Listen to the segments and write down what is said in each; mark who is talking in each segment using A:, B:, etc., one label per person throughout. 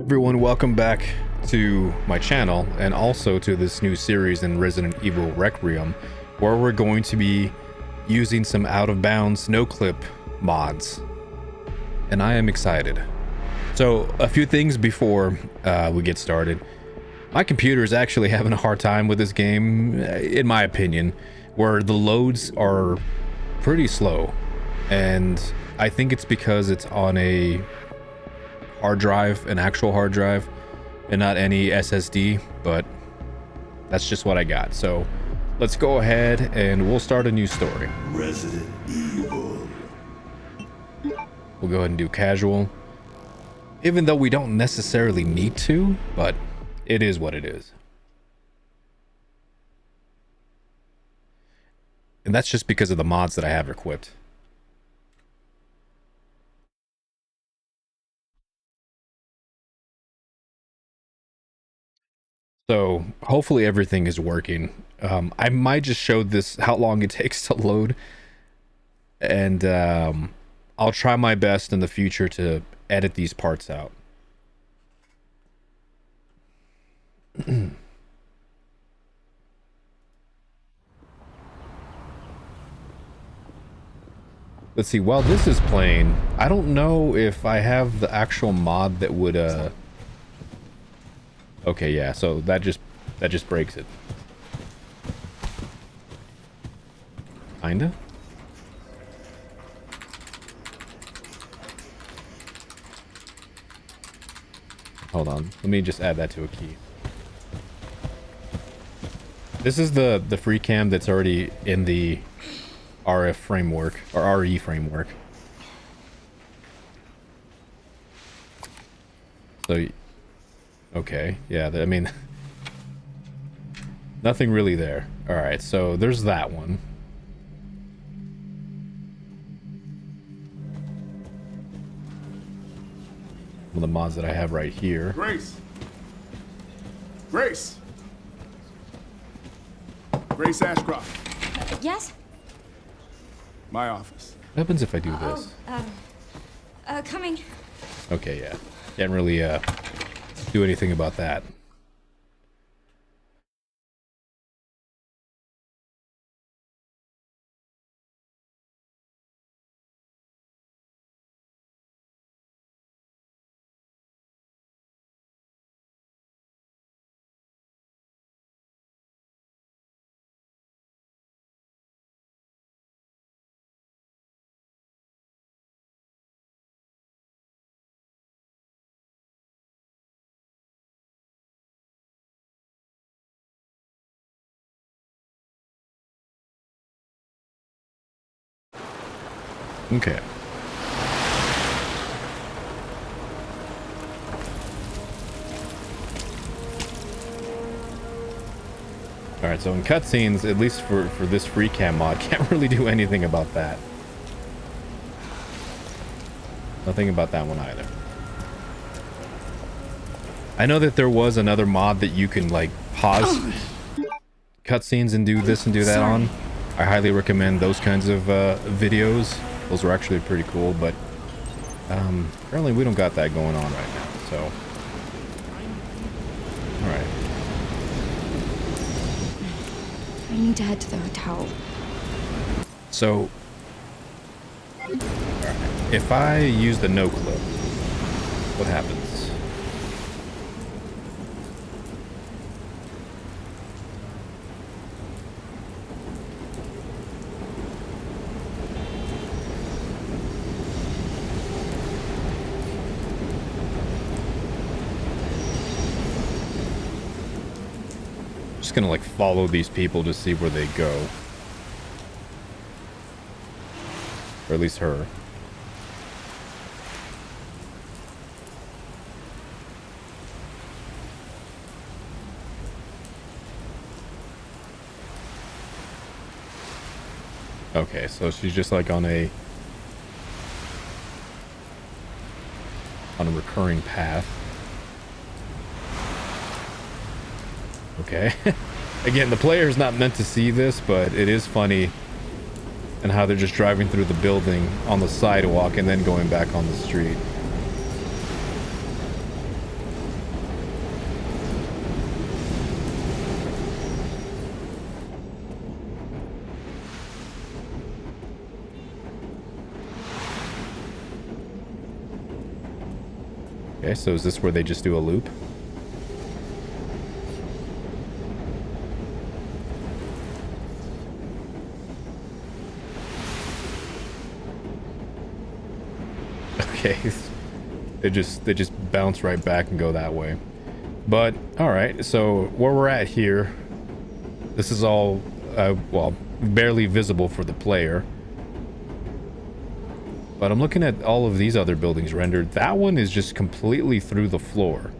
A: Everyone, welcome back to my channel and also to this new series in Resident Evil Requiem, where we're going to be using some out-of-bounds no-clip mods, and I am excited. So a few things before we get started. My computer is actually having a hard time with this game, in my opinion, where the loads are pretty slow, and I think it's because it's on a hard drive, an actual hard drive, and not any SSD, but that's just what I got. So let's go ahead and we'll start a new story.
B: Resident Evil.
A: We'll go ahead and do casual, even though we don't necessarily need to, but it is what it is. And that's just because of the mods that I have equipped. So hopefully everything is working. I might just show this how long it takes to load, and I'll try my best in the future to edit these parts out. Let's see, while this is playing, I don't know if I have the actual mod that would okay, yeah, so that just breaks it. Kinda? Hold on, let me just add that to a key. This is the free cam that's already in the RF framework, or RE framework. So, okay, yeah, I mean, nothing really there. All right, so there's that one. One of the mods that I have right here.
C: Grace! Grace! Grace Ashcroft.
D: Yes?
C: My office.
A: What happens if I do this?
D: Coming.
A: Okay, yeah. Can't really do anything about that. Okay. Alright, so in cutscenes, at least for this free cam mod, can't really do anything about that. Nothing about that one either. I know that there was another mod that you can, like, pause cutscenes and do this and do that on. I highly recommend those kinds of videos. Those were actually pretty cool, but apparently we don't got that going on right now, so. Alright.
D: I need to head to the hotel.
A: So, if I use the no clip, what happens? Just gonna like follow these people to see where they go, or at least her. Okay, so she's just like on a recurring path. Okay. Again, the player is not meant to see this, but it is funny, and how they're just driving through the building on the sidewalk and then going back on the street. Okay, so is this where they just do a loop? Okay, they just bounce right back and go that way. But all right, so where we're at here, this is all well, barely visible for the player. But I'm looking at all of these other buildings rendered. That one is just completely through the floor.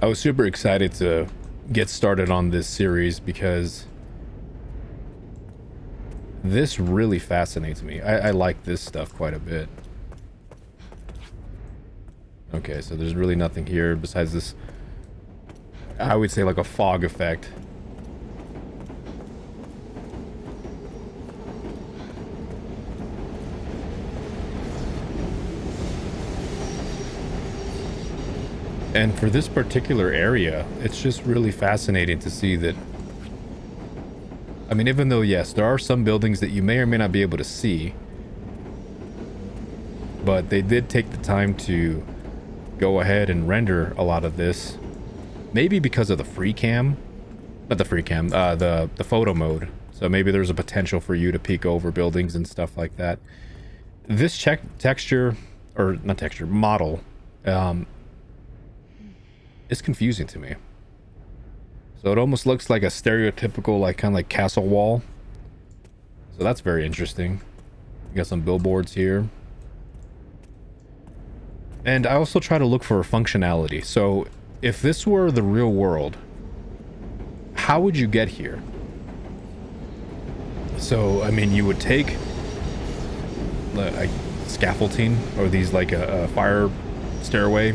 A: I was super excited to get started on this series because this really fascinates me. I like this stuff quite a bit. Okay, so there's really nothing here besides this, I would say, like a fog effect. And for this particular area, it's just really fascinating to see that. I mean, even though, yes, there are some buildings that you may or may not be able to see, but they did take the time to go ahead and render a lot of this. Maybe because of the free cam, not the free cam, the photo mode. So maybe there's a potential for you to peek over buildings and stuff like that. This texture, or not texture, model, it's confusing to me. So it almost looks like a stereotypical, like, kind of like castle wall. So that's very interesting. You got some billboards here. And I also try to look for functionality. So if this were the real world, how would you get here? So, I mean, you would take like scaffolding, or these, like a fire stairway.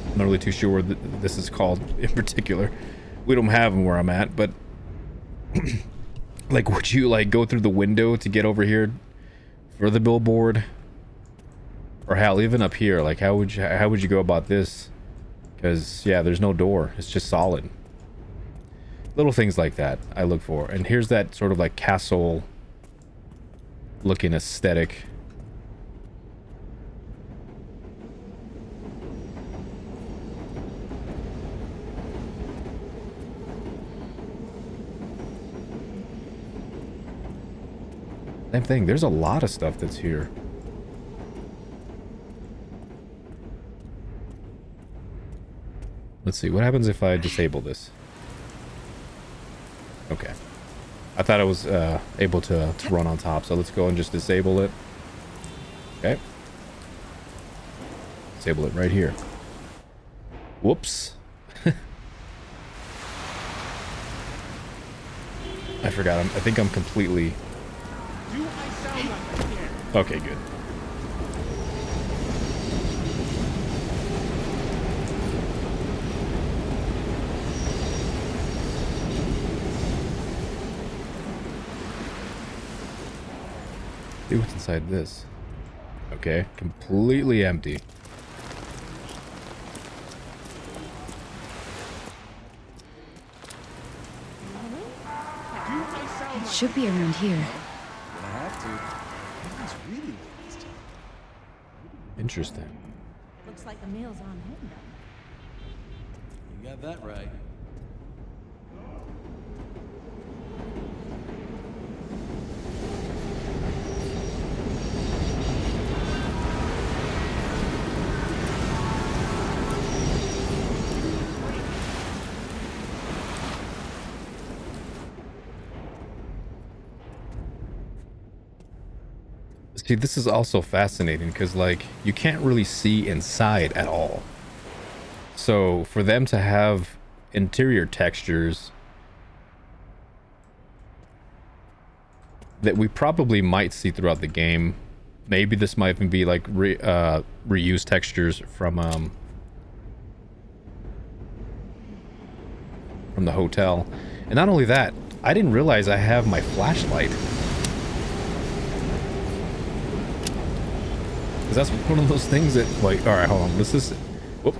A: I'm not really too sure what this is called in particular. We don't have them where I'm at, but like, would you like go through the window to get over here for the billboard? Or hell, even up here, like how would you go about this? Because yeah, there's no door. It's just solid. Little things like that I look for. And here's that sort of like castle looking aesthetic. Same thing. There's a lot of stuff that's here. Let's see. What happens if I disable this? Okay. I thought I was able to run on top. So let's go and just disable it. Okay. Disable it right here. Whoops. I forgot. I think I'm completely... Okay, good. See what's inside this. Okay, completely empty.
D: It should be around here.
A: Interesting.
E: Looks like the meal's on him,
F: You got that right.
A: See, this is also fascinating because, like, you can't really see inside at all. So for them to have interior textures that we probably might see throughout the game, Maybe this might even be like reused textures from the hotel. And not only that, I didn't realize I have my flashlight. Because that's one of those things that, like, all right, hold on. This is, whoop,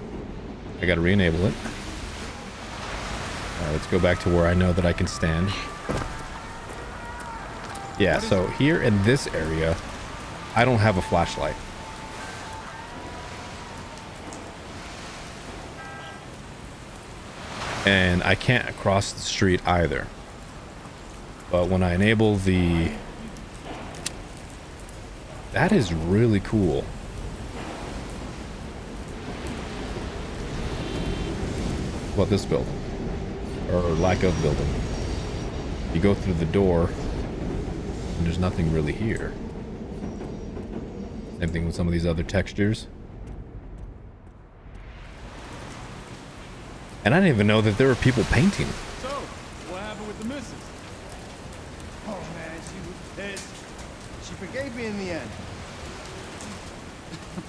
A: I got to re-enable it. All right, let's go back to where I know that I can stand. Yeah, so here in this area, I don't have a flashlight. And I can't cross the street either. But when I enable the... That is really cool. What about this building? Or lack of building. You go through the door, and there's nothing really here. Same thing with some of these other textures. And I didn't even know that there were people painting.
C: So, what happened with the missus?
G: Oh man, she was pissed. She forgave me in the end.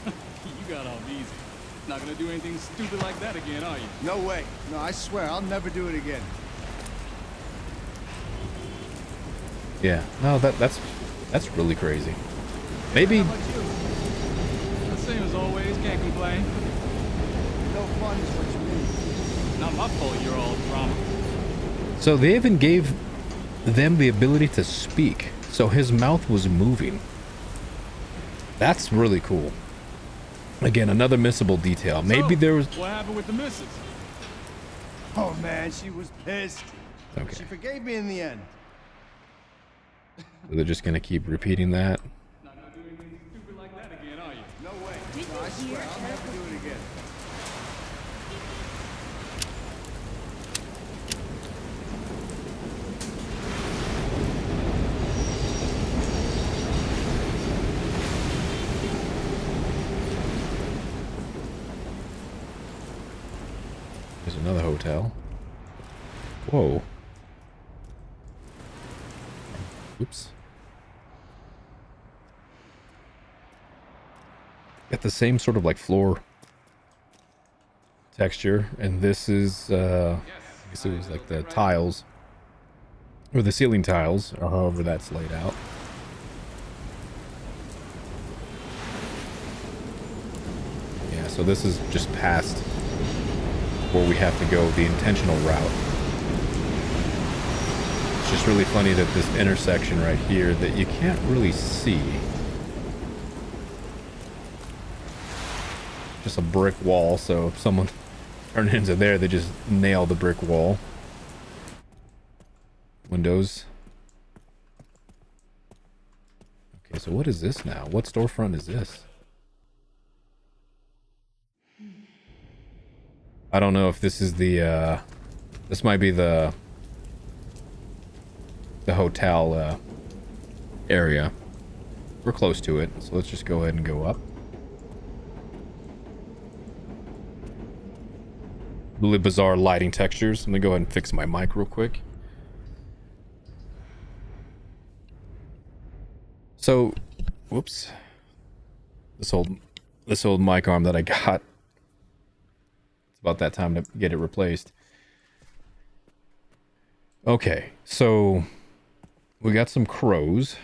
C: You got off easy. Not gonna do anything stupid like that again, are you?
G: No way. No, I swear, I'll never do it again.
A: Yeah, no, that's really crazy. Maybe.
C: How about you? The same as always, can't complain.
G: No fun is what you mean.
C: Not my fault you're all drama.
A: So they even gave them the ability to speak. So his mouth was moving. That's really cool. Again, another missable detail. Maybe
C: So,
A: there was...
C: What happened with the missus?
G: Oh man, she was pissed.
A: Okay.
G: She forgave me in the end.
A: So they're just going to keep repeating that.
C: Not gonna do anything stupid like that again, are you?
G: No way.
E: Did
G: No, I
E: you
G: swear,
E: hear
G: I'll
E: her?
G: never do it again.
A: There's another hotel. Whoa. Oops. Got the same sort of like floor texture, and this is I guess it was like the tiles or the ceiling tiles, or however that's laid out. Yeah, so this is just past where we have to go the intentional route. It's just really funny that this intersection right here that you can't really see. Just a brick wall, so if someone turned into there, they just nail the brick wall. Windows. Okay, so what is this now? What storefront is this? I don't know if this is the, this might be the hotel, area. We're close to it, so let's just go ahead and go up. Really bizarre lighting textures. I'm gonna go ahead and fix my mic real quick. So, whoops. This old mic arm that I got. It's about that time to get it replaced. Okay, so we got some crows.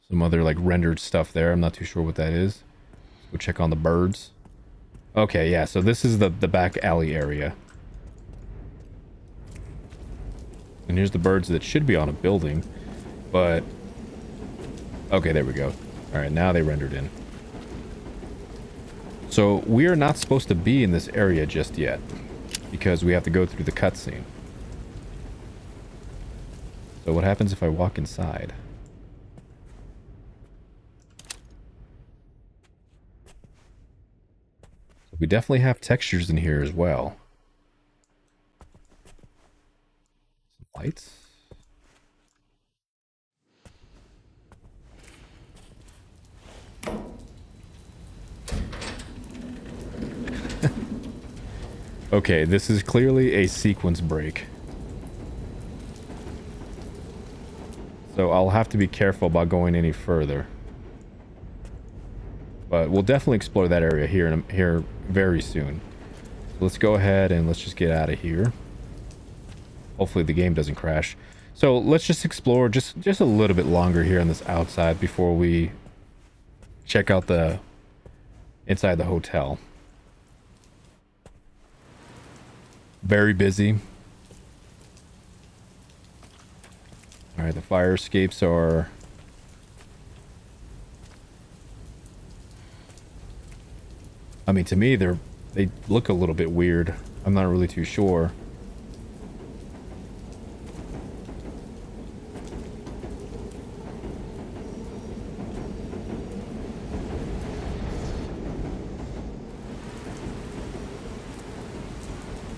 A: Some other like rendered stuff there. I'm not too sure what that is. Let's go check on the birds. Okay, yeah, so this is the back alley area. And here's the birds that should be on a building, but... Okay, there we go. Alright, now they rendered in. So, we are not supposed to be in this area just yet, because we have to go through the cutscene. So what happens if I walk inside? We definitely have textures in here as well. Some lights. Okay, this is clearly a sequence break. So I'll have to be careful about going any further. But we'll definitely explore that area here very soon. Let's go ahead and let's just get out of here. Hopefully the game doesn't crash. So let's just explore just a little bit longer here on this outside before we check out the inside the hotel. Very busy. All right, the fire escapes are... I mean, to me, they look a little bit weird. I'm not really too sure.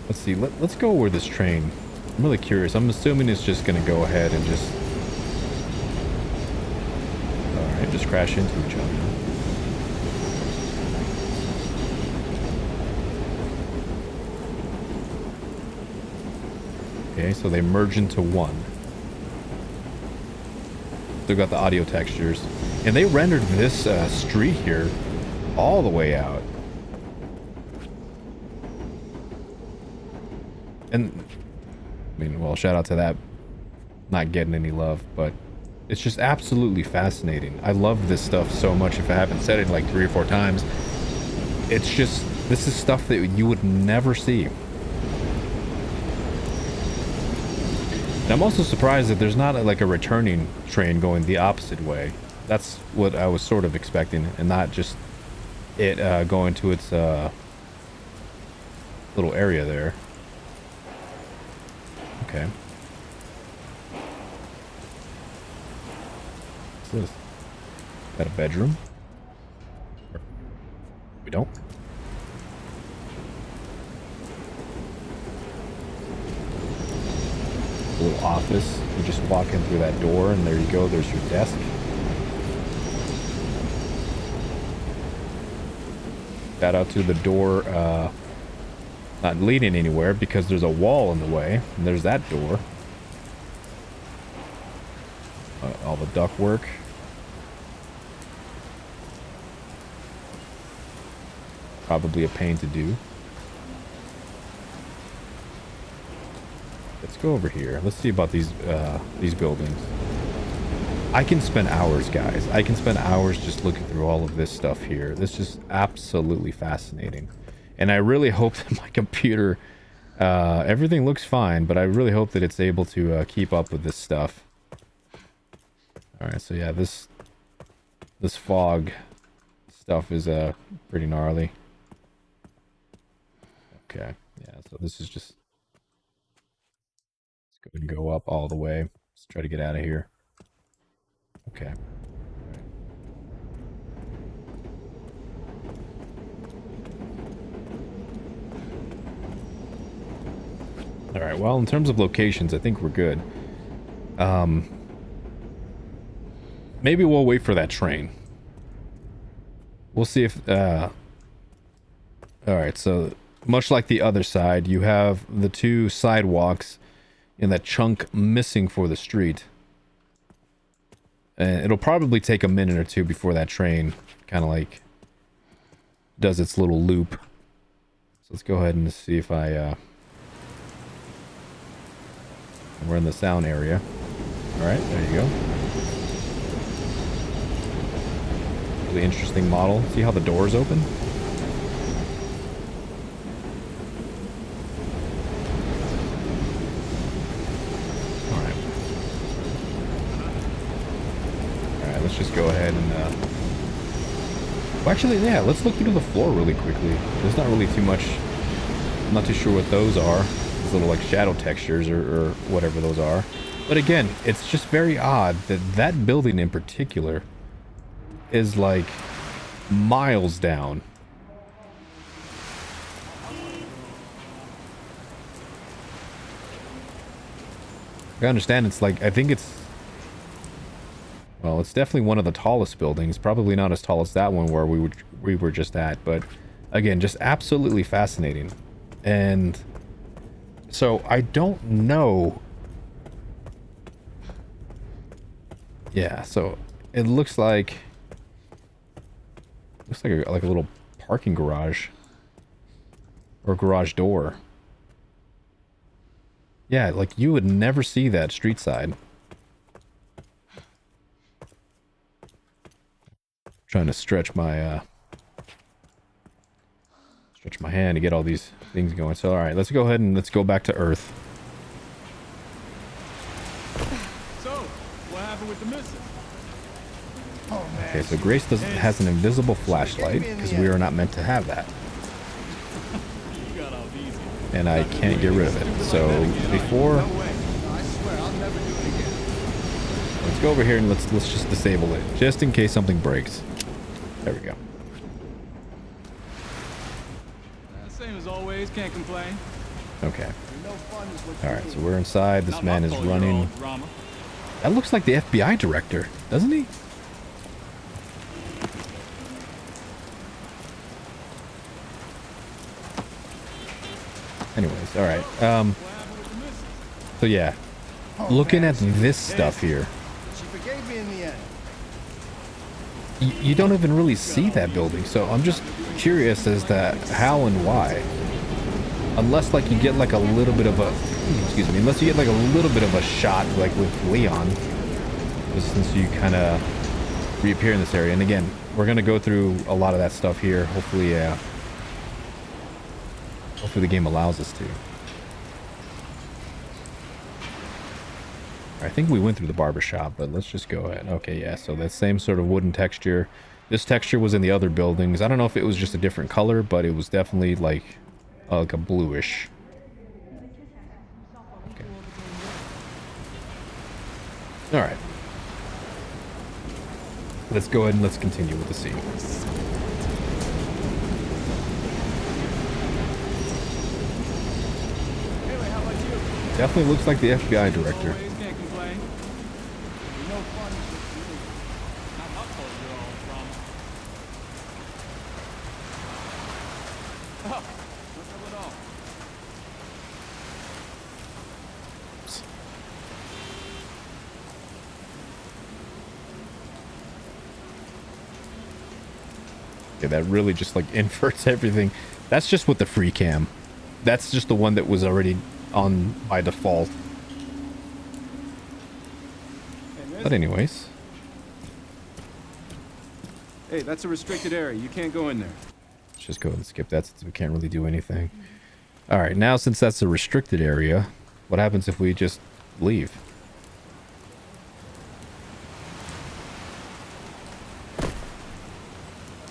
A: Let's see. Let's go over this train. I'm really curious. I'm assuming it's just going to go ahead and just... Alright, just crash into each other. Okay, so they merge into one. Still got the audio textures. And they rendered this street here all the way out. And, I mean, well, shout out to that not getting any love, but it's just absolutely fascinating. I love this stuff so much. If I haven't said it like 3 or 4 times, it's just, this is stuff that you would never see. And I'm also surprised that there's not like a returning train going the opposite way. That's what I was sort of expecting, and not just it going to its little area there. Okay. What's this? Is that a bedroom? We don't. A little office. You just walk in through that door, and there you go. There's your desk. Shout out to the door, not leading anywhere because there's a wall in the way, and there's that door. All the duct work. Probably a pain to do. Let's go over here. Let's see about these buildings. I can spend hours, guys. I can spend hours just looking through all of this stuff here. This is absolutely fascinating. And I really hope that my computer, everything looks fine, but I really hope that it's able to keep up with this stuff. All right, so yeah, this fog stuff is pretty gnarly. Okay, yeah, so this is just, let's go and go up all the way. Let's try to get out of here. Okay. All right, well, in terms of locations, I think we're good. Maybe we'll wait for that train. We'll see if... All right, so much like the other side, you have the 2 sidewalks and that chunk missing for the street. And it'll probably take a minute or 2 before that train kind of like does its little loop. So let's go ahead and see if I... We're in the sound area. Alright, there you go. Really interesting model. See how the doors open? Alright. Alright, let's just go ahead and... Well, actually, yeah, let's look through the floor really quickly. There's not really too much... I'm not too sure what those are. Those little, like, shadow textures or whatever those are. But again, it's just very odd that that building in particular is like miles down. I understand it's like, I think it's, well, it's definitely one of the tallest buildings. Probably not as tall as that one where we were just at, but again, just absolutely fascinating. And so I don't know. Yeah, so it looks like Looks like a little parking garage. Or garage door. Yeah, like you would never see that street side. Trying to stretch my hand to get all these things going. So all right, let's go ahead and let's go back to Earth.
C: So, what happened with the missus?
G: Oh man.
A: Okay, so Grace has an invisible flashlight because we are not meant to have that.
C: You got off easy.
A: And I can't get rid of it. So before,
G: No way. No, I swear I'll never do it again.
A: let's go over here and let's just disable it, just in case something breaks. There we go.
C: Same as always, can't complain.
A: Okay.
G: No fun is what
A: All right, so we're inside. This
C: Not
A: man
C: my
A: is
C: fault you're
A: running.
C: all drama.
A: That looks like the FBI director, doesn't he? Anyways, all right.
C: What happened with the missus?
A: So yeah, looking at this stuff here,
G: She forgave me in the end.
A: you don't even really see that building. So I'm just curious as to how and why. Unless like you get like a little bit of a, excuse me, unless you get like a little bit of a shot like with Leon, just since you kind of reappear in this area. And again, we're gonna go through a lot of that stuff here. Hopefully, hopefully the game allows us to. I think we went through the barber shop, but let's just go ahead. Okay, yeah, so that same sort of wooden texture. This texture was in the other buildings. I don't know if it was just a different color, but it was definitely like a bluish. Okay. All right. Let's go ahead and let's continue with the scene.
G: Anyway, how about you?
A: Definitely looks like the FBI director.
C: Always can't complain.
G: No fun is what you do.
C: Not my fault you're all drama. Oh, what's up with all?
A: Yeah, that really just like inverts everything. That's just with the free cam. That's just the one that was already on by default. But anyways,
C: Hey, that's a restricted area. You can't go in there.
A: let's just go ahead and skip that since we can't really do anything. All right, now since that's a restricted area, what happens if we just leave?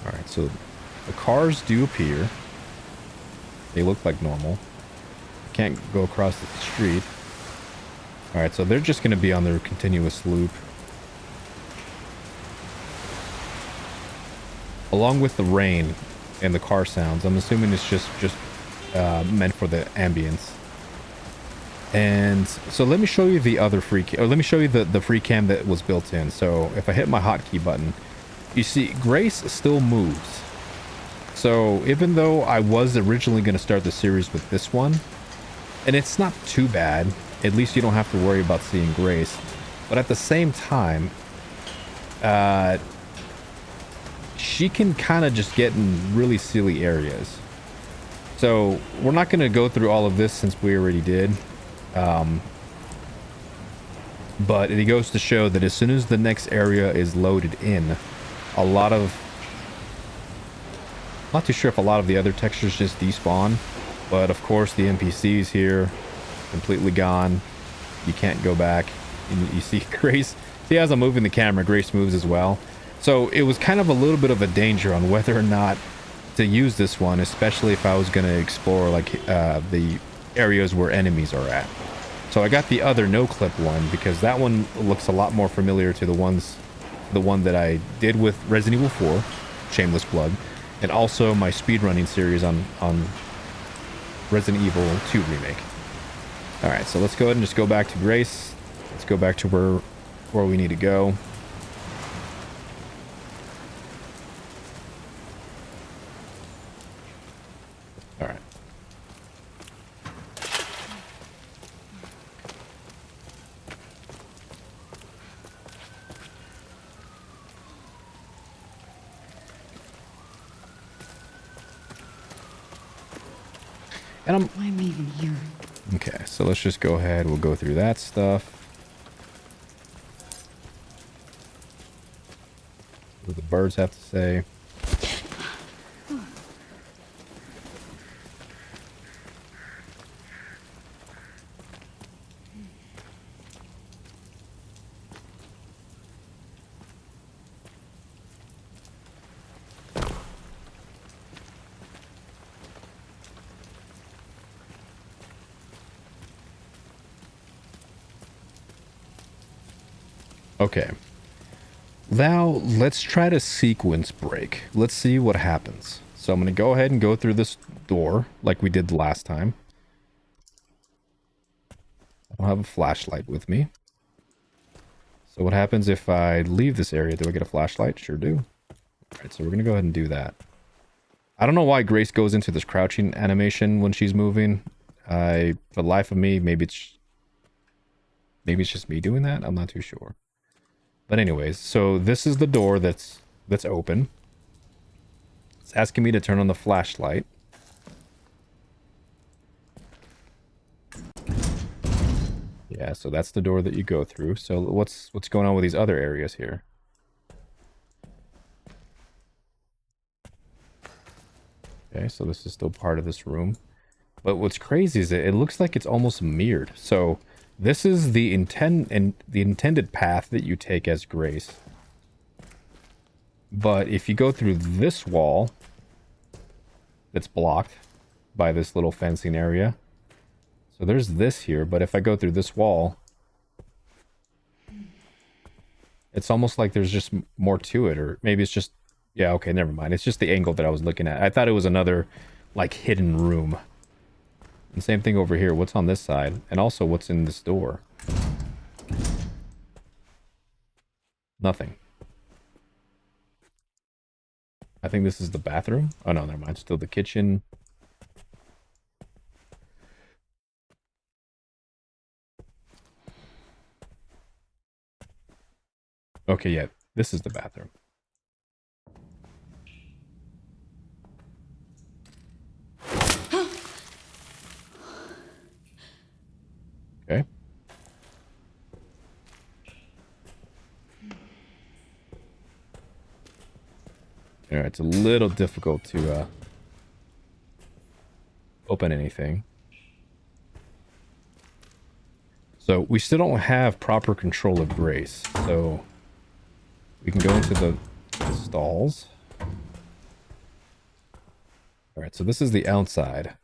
A: All right, so the cars do appear. They look like normal. Can't go across the street. All right, so they're just going to be on their continuous loop. Along with the rain and the car sounds, I'm assuming it's just meant for the ambience. And so let me show you the other let me show you the free cam that was built in. So if I hit my hotkey button, you see Grace still moves. So even though I was originally going to start the series with this one, and it's not too bad, at least you don't have to worry about seeing Grace. But at the same time, she can kind of just get in really silly areas. So we're not going to go through all of this since we already did. But it goes to show that as soon as the next area is loaded in, a lot of... Not too sure if a lot of the other textures just despawn. But of course the NPCs here, completely gone. You can't go back. You see Grace... See, as I'm moving the camera, Grace moves as well. So it was kind of a little bit of a danger on whether or not to use this one, especially if I was going to explore like the areas where enemies are at. So I got the other no-clip one because that one looks a lot more familiar to the one that I did with Resident Evil 4, Shameless Plug, and also my speedrunning series on Resident Evil 2 Remake. All right, so let's go ahead and just go back to Grace. Let's go back to where we need to go. All right. And
D: Why am I even here?
A: okay, so let's just go ahead. We'll go through that stuff. What the birds have to say. Okay. Now, let's try to sequence break. Let's see what happens. So I'm going to go ahead and go through this door like we did the last time. I don't have a flashlight with me. So what happens if I leave this area? Do I get a flashlight? Sure do. Alright, so we're going to go ahead and do that. I don't know why Grace goes into this crouching animation when she's moving. For the life of me, maybe it's just me doing that. I'm not too sure. But anyways, so this is the door that's open. It's asking me to turn on the flashlight. Yeah, so that's the door that you go through. So what's going on with these other areas here? Okay, so this is still part of this room. But what's crazy is it looks like it's almost mirrored. So this is the intended path that you take as Grace. But if you go through this wall that's blocked by this little fencing area. So there's this here, but if I go through this wall, it's almost like there's just more to it, or maybe it's just, yeah, okay, never mind. It's just the angle that I was looking at. I thought it was another, like, hidden room. And same thing over here. What's on this side? And also, what's in this door? Nothing. I think this is the bathroom. Oh, no, never mind. Still the kitchen. Okay, yeah. This is the bathroom. Okay. Alright, it's a little difficult to open anything. So we still don't have proper control of Grace. So we can go into the stalls. Alright, so this is the outside.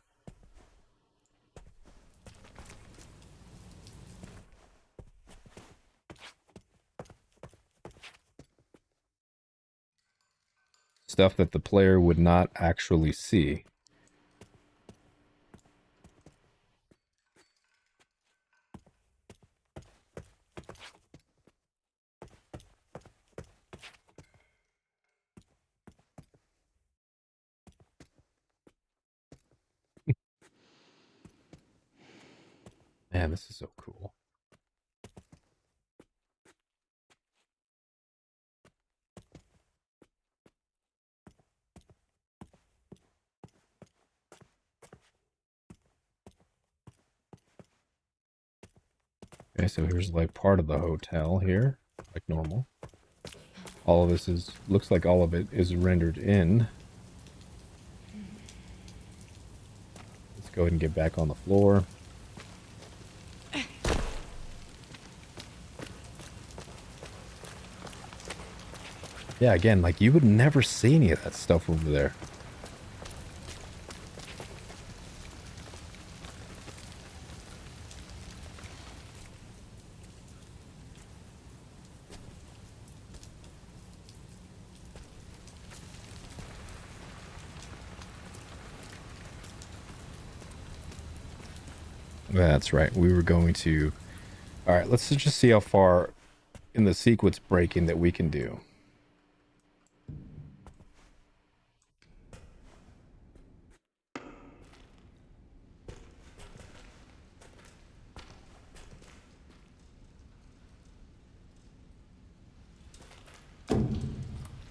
A: Stuff that the player would not actually see. Man, this is so cool. Okay, so here's like part of the hotel here, like normal. All of this looks like all of it is rendered in. Let's go ahead and get back on the floor. Yeah, again, like you would never see any of that stuff over there. That's right. We were going to... Alright, let's just see how far in the sequence breaking that we can do.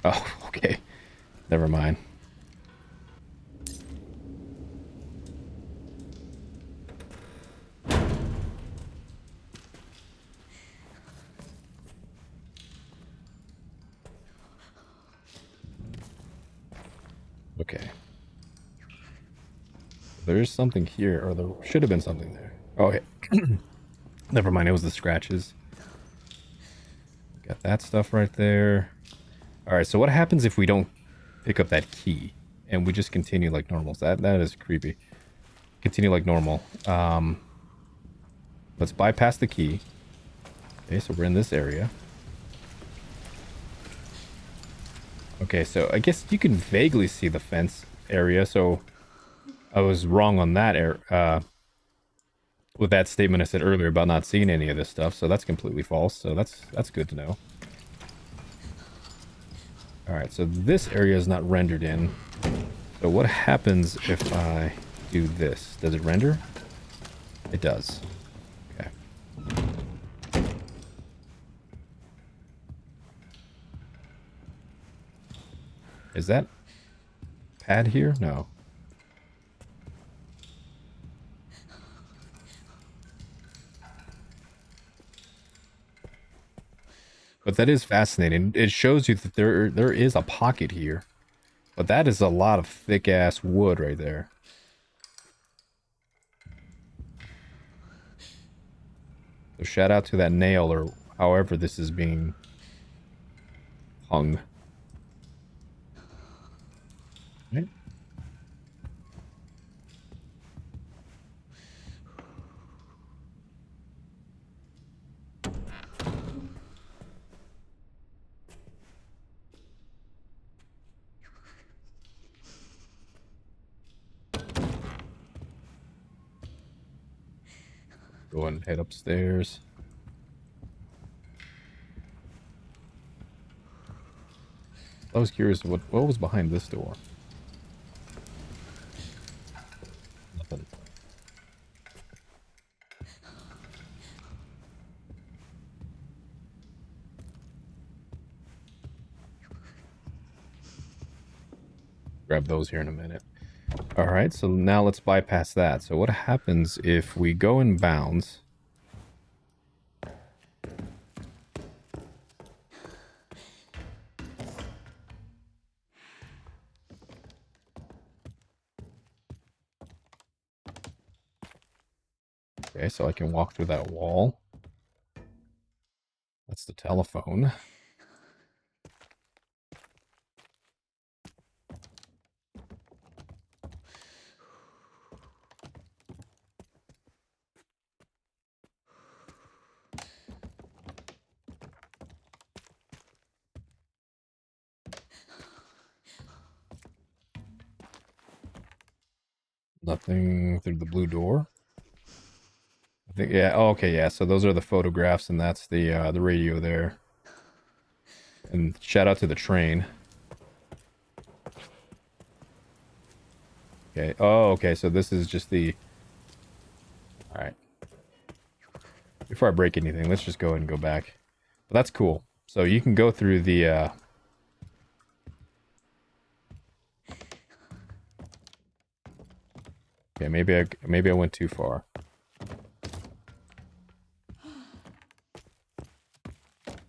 A: Oh, okay. Never mind. Okay. There is something here, or there should have been something there. Oh, okay. Never mind, it was the scratches. Got that stuff right there. Alright, so what happens if we don't pick up that key and we just continue like normal? That is creepy. Continue like normal. Let's bypass the key. Okay, so we're in this area. Okay, so I guess you can vaguely see the fence area, so I was wrong on that with that statement I said earlier about not seeing any of this stuff, so that's completely false, so that's good to know. Alright, so this area is not rendered in. So what happens if I do this? Does it render? It does. Okay. Is that pad here? No. But that is fascinating. It shows you that there is a pocket here. But that is a lot of thick-ass wood right there. So shout out to that nail, or however this is being hung. Right? Go and head upstairs. I was curious what was behind this door. Nothing. Grab those here in a minute. Alright, so now let's bypass that. So what happens if we go in bounds? Okay, so I can walk through that wall. That's the telephone. Nothing through the blue door. I think, yeah, oh, okay, yeah, so those are the photographs, and that's the radio there. And shout out to the train. Okay, oh, okay, so this is just the... Alright. Before I break anything, let's just go ahead and go back. But that's cool. So you can go through the, Okay, maybe I went too far.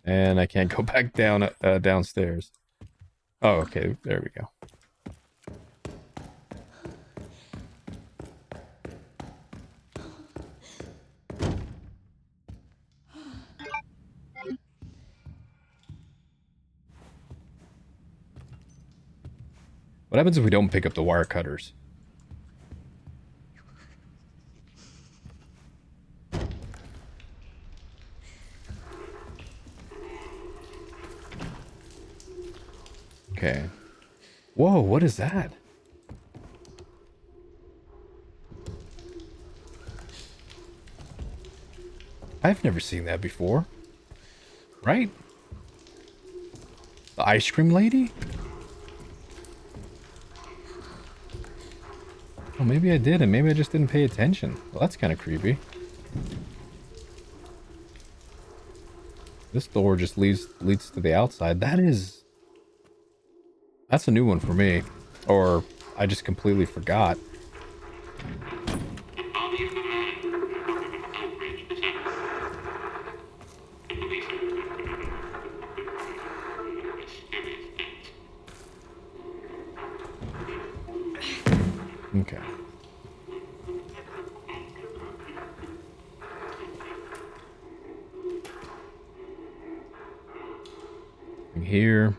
A: And I can't go back down downstairs. Oh, okay, there we go. What happens if we don't pick up the wire cutters? Okay. Whoa, what is that? I've never seen that before. Right? The ice cream lady? Oh, maybe I did, and maybe I just didn't pay attention. Well, that's kind of creepy. This door just leads to the outside. That's a new one for me. Or I just completely forgot. Okay. Here.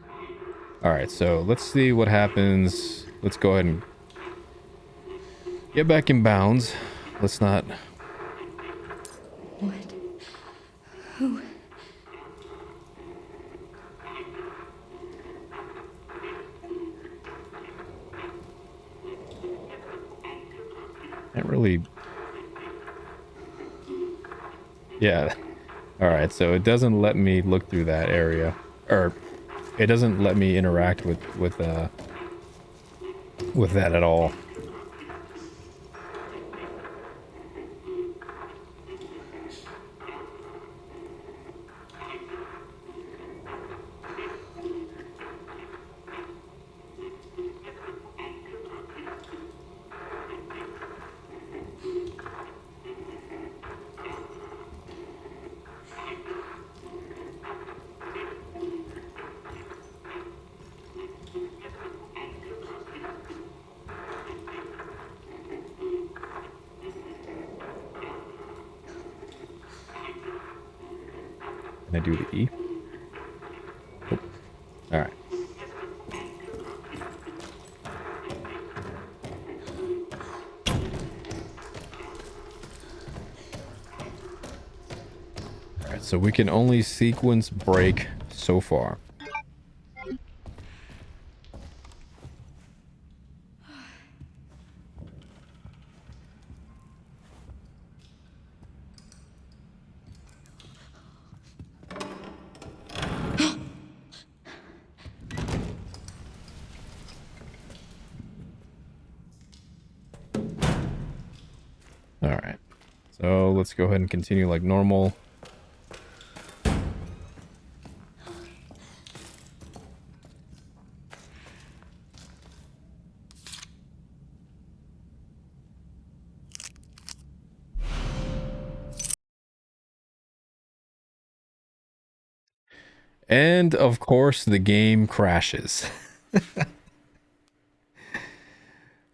A: All right, so let's see what happens. Let's go ahead and get back in bounds. Let's not.
D: What? Who?
A: Can't really. Yeah. All right, so it doesn't let me look through that area, or it doesn't let me interact with that at all. Can I do the E? Nope. All right. All right, so we can only sequence break so far. All right, so let's go ahead and continue like normal. And of course the game crashes.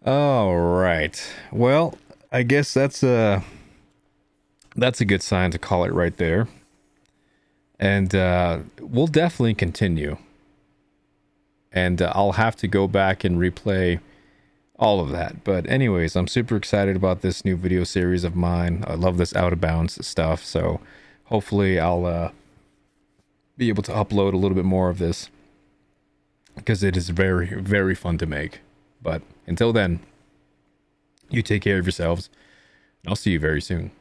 A: All right, well, I guess that's a good sign to call it right there. And we'll definitely continue. And I'll have to go back and replay all of that. But anyways, I'm super excited about this new video series of mine. I love this out of bounds stuff. So hopefully I'll be able to upload a little bit more of this, because it is very, very fun to make. But until then, you take care of yourselves, and I'll see you very soon.